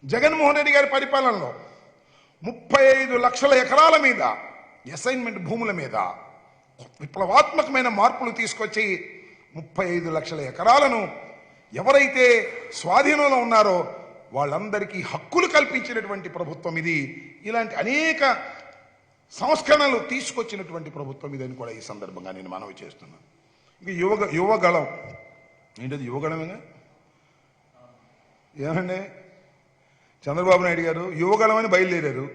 జగన్మోహన్ రెడ్డి గారి పరిపాలనలో 35 లక్షల ఎకరాల మీద అసైన్మెంట్ భూముల మీద విప్లవాత్మకమైన మార్పులు తీసుకొచ్చి 35 లక్షల ఎకరాలను ఎవరైతే స్వాధీనంలో ఉన్నారో వాళ్ళందరికీ హక్కులు కల్పించినటువంటి ప్రభుత్వం ఇది. ఇలాంటి అనేక సంస్కరణలు తీసుకొచ్చినటువంటి ప్రభుత్వం ఇదని కూడా ఈ సందర్భంగా నేను మనవి చేస్తున్నాను. ఇంక యువగళం ఏంటది? యువగళమేనా? ఏమండి చంద్రబాబు నాయుడు గారు యువగళం అని బయలుదేరారు.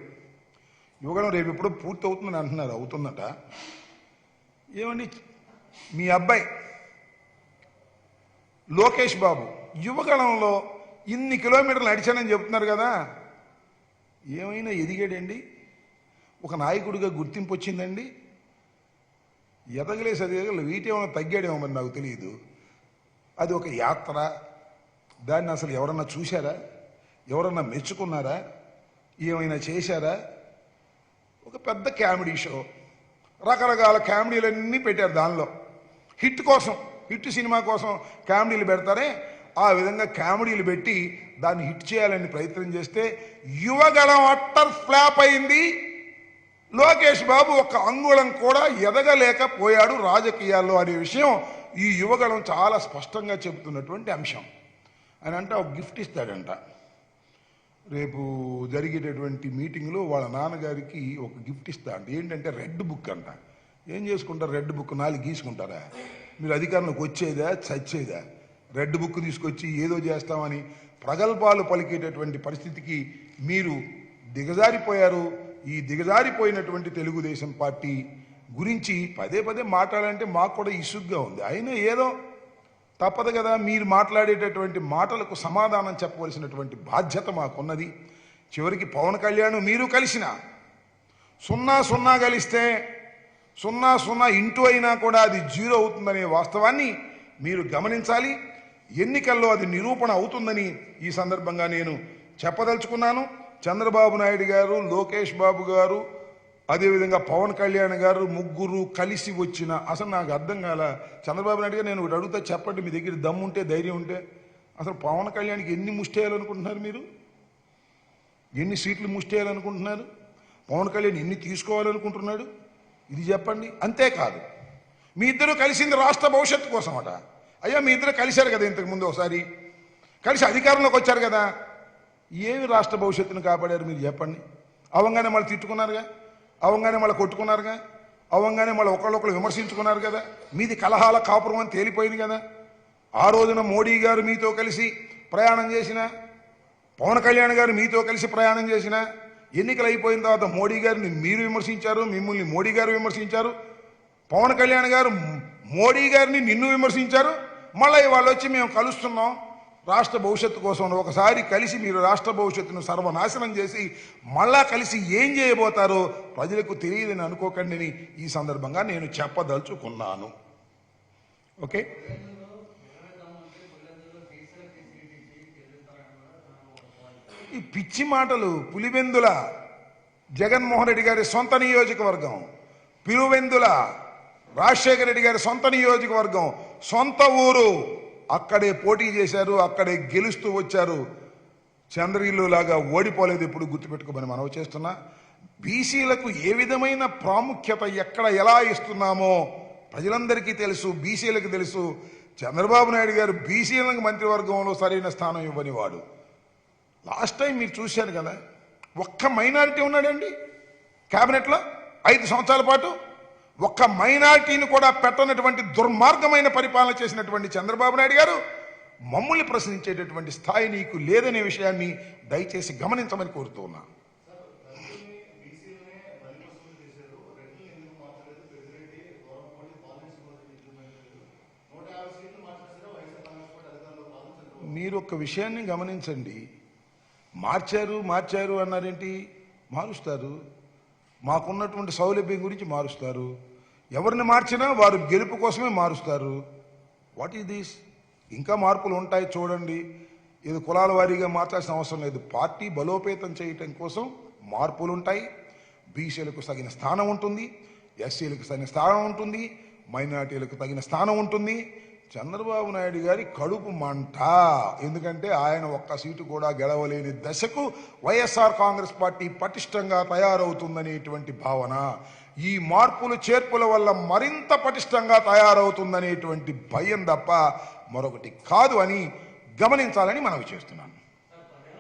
యువగళం రేపు ఎప్పుడో పూర్తి అవుతుందని అంటున్నారు. అవుతుందట. ఏమండి మీ అబ్బాయి లోకేష్ బాబు యువగళంలో ఇన్ని కిలోమీటర్లు నడిచానని చెప్తున్నారు కదా, ఏమైనా ఎదిగాడండి? ఒక నాయకుడిగా గుర్తింపు వచ్చిందండి? ఎదగలేసి అది వీటేమైనా తగ్గాడేమో మరి నాకు తెలియదు. అది ఒక యాత్ర. దాన్ని అసలు ఎవరన్నా చూశారా? ఎవరన్నా మెచ్చుకున్నారా? ఏమైనా చేశారా? ఒక పెద్ద కామెడీ షో, రకరకాల కామెడీలన్నీ పెట్టారు. దానిలో హిట్ కోసం, హిట్ సినిమా కోసం కామెడీలు పెడతారే, ఆ విధంగా కామెడీలు పెట్టి దాన్ని హిట్ చేయాలని ప్రయత్నం చేస్తే యువగళం అట్టర్ ఫ్లాప్ అయింది. లోకేష్ బాబు ఒక అంగుళం కూడా ఎదగలేకపోయాడు రాజకీయాల్లో అనే విషయం ఈ యువగళం చాలా స్పష్టంగా చెబుతున్నటువంటి అంశం. ఆయన అంటే ఒక గిఫ్ట్ ఇస్తాడంట. రేపు జరిగేటటువంటి మీటింగ్లో వాళ్ళ నాన్నగారికి ఒక గిఫ్ట్ ఇస్తాడంట. ఏంటంటే రెడ్ బుక్ అంట. ఏం చేసుకుంటారు? Red book 4 గీసుకుంటారా? మీరు అధికారంలోకి వచ్చేదా చచ్చేదా? రెడ్ బుక్ తీసుకొచ్చి ఏదో చేస్తామని ప్రగల్భాలు పలికేటటువంటి పరిస్థితికి మీరు దిగజారిపోయారు. ఈ దిగజారిపోయినటువంటి తెలుగుదేశం పార్టీ గురించి పదే పదే మాట్లాడాలంటే మాకు కూడా ఇసుగ్గా ఉంది. అయినా ఏదో తప్పదు కదా, మీరు మాట్లాడేటటువంటి మాటలకు సమాధానం చెప్పవలసినటువంటి బాధ్యత మాకున్నది. చివరికి పవన్ కళ్యాణ్ మీరు కలిసిన 0-0 కలిస్తే 0-0 ఇంటూ అయినా కూడా అది 0 అవుతుందనే వాస్తవాన్ని మీరు గమనించాలి. ఎన్నికల్లో అది నిరూపణ అవుతుందని ఈ సందర్భంగా నేను చెప్పదలుచుకున్నాను. చంద్రబాబు నాయుడు గారు, లోకేష్ బాబు గారు, అదేవిధంగా పవన్ కళ్యాణ్ గారు ముగ్గురు కలిసి వచ్చిన అసలు నాకు అర్థం కాల. చంద్రబాబు నాయుడు గారు నేను ఒకటి అడుగుతా, చెప్పండి, మీ దగ్గర దమ్ము ఉంటే ధైర్యం ఉంటే అసలు పవన్ కళ్యాణ్కి ఎన్ని ముష్టేయాలనుకుంటున్నారు? మీరు ఎన్ని సీట్లు ముష్టేయాలనుకుంటున్నారు? పవన్ కళ్యాణ్ ఎన్ని తీసుకోవాలనుకుంటున్నాడు? ఇది చెప్పండి. అంతేకాదు మీ ఇద్దరు కలిసింది రాష్ట్ర భవిష్యత్తు కోసం అట. అయ్యా మీ ఇద్దరు కలిశారు కదా ఇంతకుముందు ఒకసారి, కలిసి అధికారంలోకి వచ్చారు కదా, ఏమి రాష్ట్ర భవిష్యత్తును కాపాడారు మీరు చెప్పండి? అవంగానే మళ్ళీ తిట్టుకున్నారుగా, అవంగానే మళ్ళీ కొట్టుకున్నారుగా, అవంగానే మళ్ళీ ఒకళ్ళొకళ్ళు విమర్శించుకున్నారు కదా. మీది కలహాల కాపురం అని తేలిపోయింది కదా. ఆ రోజున మోడీ గారు మీతో కలిసి ప్రయాణం చేసిన, పవన్ కళ్యాణ్ గారు మీతో కలిసి ప్రయాణం చేసిన, ఎన్నికలు అయిపోయిన తర్వాత మోడీ గారిని మీరు విమర్శించారు, మిమ్మల్ని మోడీ గారు విమర్శించారు, పవన్ కళ్యాణ్ గారు మోడీ గారిని నిన్ను విమర్శించారు. మళ్ళీ వాళ్ళు వచ్చి మేము కలుస్తున్నాం రాష్ట్ర భవిష్యత్తు కోసం. ఒకసారి కలిసి మీరు రాష్ట్ర భవిష్యత్తును సర్వనాశనం చేసి మళ్ళా కలిసి ఏం చేయబోతారో ప్రజలకు తెలియదని అనుకోకండి ఈ సందర్భంగా నేను చెప్పదలుచుకున్నాను. ఓకే, ఈ పిచ్చి మాటలు పులివెందుల జగన్మోహన్ రెడ్డి గారి సొంత నియోజకవర్గం, పులివెందుల రాజశేఖర రెడ్డి గారి సొంత నియోజకవర్గం, సొంత ఊరు. అక్కడే పోటీ చేశారు, అక్కడే గెలుస్తూ వచ్చారు. చంద్రగిరిలో లాగా ఓడిపోలేదు. ఎప్పుడు గుర్తుపెట్టుకోమని మనవి చేస్తున్నా. బీసీలకు ఏ విధమైన ప్రాముఖ్యత ఎక్కడ ఎలా ఇస్తున్నామో ప్రజలందరికీ తెలుసు, బీసీలకు తెలుసు. చంద్రబాబు నాయుడు గారు బీసీలకు మంత్రివర్గంలో సరైన స్థానం ఇవ్వని వాడు. లాస్ట్ టైం మీరు చూశారు కదా, ఒక్క మైనారిటీ ఉన్నాడండి క్యాబినెట్లో 5 సంవత్సరాల పాటు. ఒక్క మైనారిటీని కూడా పెట్టనటువంటి దుర్మార్గమైన పరిపాలన చేసినటువంటి చంద్రబాబు నాయుడు గారు మమ్మల్ని ప్రశ్నించేటటువంటి స్థాయి నీకు లేదనే విషయాన్ని దయచేసి గమనించమని కోరుతూ ఉన్నా. మీరు ఒక విషయాన్ని గమనించండి. మార్చారు అన్నారేంటి? మారుస్తారు. మాకున్నటువంటి సౌలభ్యం గురించి మారుస్తారు. ఎవరిని మార్చినా వారు గెలుపు కోసమే మారుస్తారు. What is this? ఇంకా మార్పులు ఉంటాయి చూడండి. ఇది కులాల వారీగా మార్చాల్సిన అవసరం లేదు. పార్టీ బలోపేతం చేయటం కోసం మార్పులు ఉంటాయి. బీసీలకు తగిన స్థానం ఉంటుంది, ఎస్సీలకు తగిన స్థానం ఉంటుంది, మైనార్టీలకు తగిన స్థానం ఉంటుంది. చంద్రబాబు నాయుడు గారి కడుపు మంట. ఎందుకంటే ఆయన ఒక్క సీటు కూడా గెలవలేని దశకు వైఎస్ఆర్ కాంగ్రెస్ పార్టీ పటిష్టంగా తయారవుతుందనేటువంటి భావన, ఈ మార్పులు చేర్పుల వల్ల మరింత పటిష్టంగా తయారవుతుందనేటువంటి భయం తప్ప మరొకటి కాదు అని గమనించాలని మనవి చేస్తున్నాను.